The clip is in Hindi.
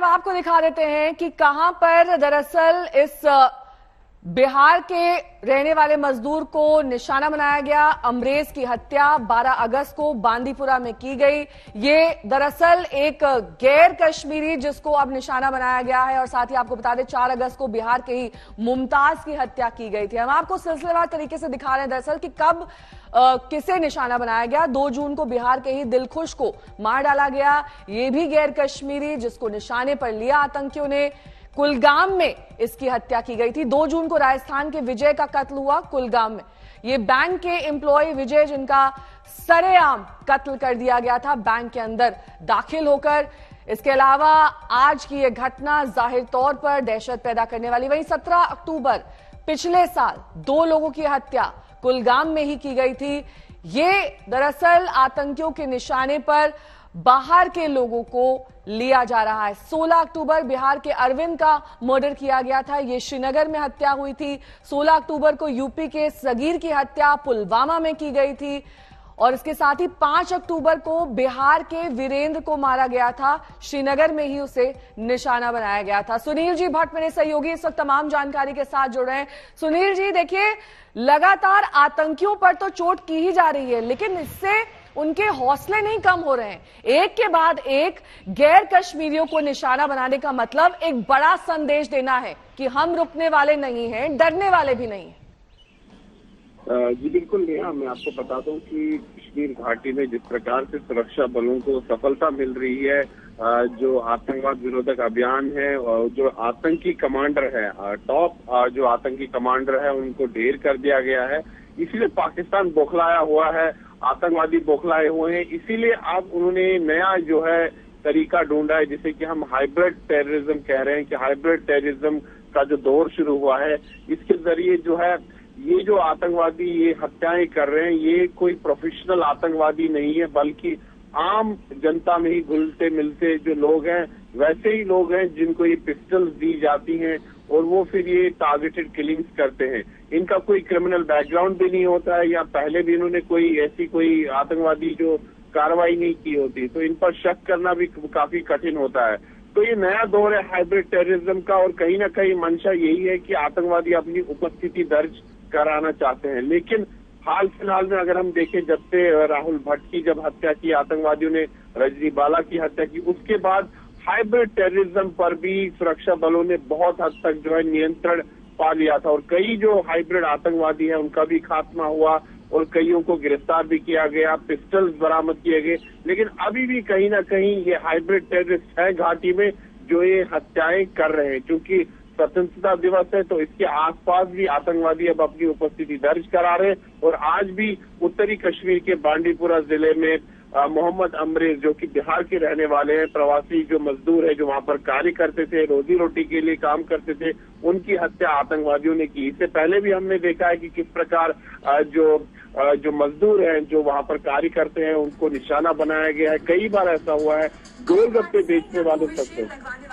अब आपको दिखा देते हैं कि कहां पर दरअसल इस बिहार के रहने वाले मजदूर को निशाना बनाया गया। अमरेज की हत्या 12 अगस्त को बांदीपुरा में की गई। ये दरअसल एक गैर कश्मीरी जिसको अब निशाना बनाया गया है। और साथ ही आपको बता दें 4 अगस्त को बिहार के ही मुमताज की हत्या की गई थी। हम आपको सिलसिलेवार तरीके से दिखा रहे हैं दरअसल कि कब किसे निशाना बनाया गया। 2 जून को बिहार के ही दिलखुश को मार डाला गया। ये भी गैर कश्मीरी जिसको निशाने पर लिया आतंकियों ने। कुलगाम में इसकी हत्या की गई थी। 2 जून को राजस्थान के विजय का कत्ल हुआ कुलगाम में। ये बैंक के एम्प्लॉय विजय जिनका सरेआम कत्ल कर दिया गया था बैंक के अंदर दाखिल होकर। इसके अलावा आज की यह घटना जाहिर तौर पर दहशत पैदा करने वाली। वहीं 17 अक्टूबर पिछले साल 2 लोगों की हत्या कुलगाम में ही की गई थी। ये दरअसल आतंकियों के निशाने पर बाहर के लोगों को लिया जा रहा है। 16 अक्टूबर बिहार के अरविंद का मर्डर किया गया था। ये श्रीनगर में हत्या हुई थी। 16 अक्टूबर को यूपी के सगीर की हत्या पुलवामा में की गई थी। और इसके साथ ही 5 अक्टूबर को बिहार के वीरेंद्र को मारा गया था। श्रीनगर में ही उसे निशाना बनाया गया था। सुनील जी भट्ट मेरे सहयोगी इस वक्त तमाम जानकारी के साथ जुड़ रहे हैं। सुनील जी देखिए, लगातार आतंकियों पर तो चोट की ही जा रही है, लेकिन इससे उनके हौसले नहीं कम हो रहे हैं। एक के बाद एक गैर कश्मीरियों को निशाना बनाने का मतलब एक बड़ा संदेश देना है कि हम रुकने वाले नहीं हैं, डरने वाले भी नहीं हैं। जी बिल्कुल नेहा, मैं आपको बताता हूँ कि कश्मीर घाटी में जिस प्रकार से सुरक्षा बलों को सफलता मिल रही है, जो आतंकवाद विरोधक अभियान है और जो आतंकी कमांडर है, टॉप जो आतंकी कमांडर है उनको ढेर कर दिया गया है। इसीलिए पाकिस्तान बौखलाया हुआ है, आतंकवादी बौखलाए हुए हैं। इसीलिए अब उन्होंने नया जो है तरीका ढूंढा है जिसे कि हम हाइब्रिड टेररिज्म कह रहे हैं कि हाइब्रिड टेररिज्म का जो दौर शुरू हुआ है, इसके जरिए जो है ये जो आतंकवादी ये हत्याएं कर रहे हैं, ये कोई प्रोफेशनल आतंकवादी नहीं है, बल्कि आम जनता में ही घुलते मिलते जो लोग हैं वैसे ही लोग हैं जिनको ये पिस्टल्स दी जाती हैं और वो फिर ये टारगेटेड किलिंग्स करते हैं। इनका कोई क्रिमिनल बैकग्राउंड भी नहीं होता है या पहले भी इन्होंने कोई आतंकवादी जो कार्रवाई नहीं की होती, तो इन पर शक करना भी काफी कठिन होता है। तो ये नया दौर है हाइब्रिड टेररिज्म का और कहीं ना कहीं मंशा यही है कि आतंकवादी अपनी उपस्थिति दर्ज कराना चाहते हैं। लेकिन हाल फिलहाल में अगर हम देखें, जब से राहुल भट्ट की जब हत्या की आतंकवादियों ने, रजनी बाला की हत्या की, उसके बाद हाइब्रिड टेररिज्म पर भी सुरक्षा बलों ने बहुत हद तक जो है नियंत्रण पा लिया था और कई जो हाइब्रिड आतंकवादी हैं उनका भी खात्मा हुआ और कईयों को गिरफ्तार भी किया गया, पिस्टल्स बरामद किए गए। लेकिन अभी भी कहीं ना कहीं ये हाइब्रिड टेररिस्ट है घाटी में जो ये हत्याएं कर रहे हैं। क्योंकि स्वतंत्रता दिवस है तो इसके आसपास भी आतंकवादी अब अपनी उपस्थिति दर्ज करा रहे हैं। और आज भी उत्तरी कश्मीर के बांदीपुरा जिले में मोहम्मद अमरेज जो कि बिहार के रहने वाले हैं, प्रवासी जो मजदूर है जो वहां पर कार्य करते थे, रोजी रोटी के लिए काम करते थे, उनकी हत्या आतंकवादियों ने की। इससे पहले भी हमने देखा है कि किस प्रकार जो मजदूर हैं जो वहां पर कार्य करते हैं उनको निशाना बनाया गया है। कई बार ऐसा हुआ है गोलगप्पे बेचने वालों तक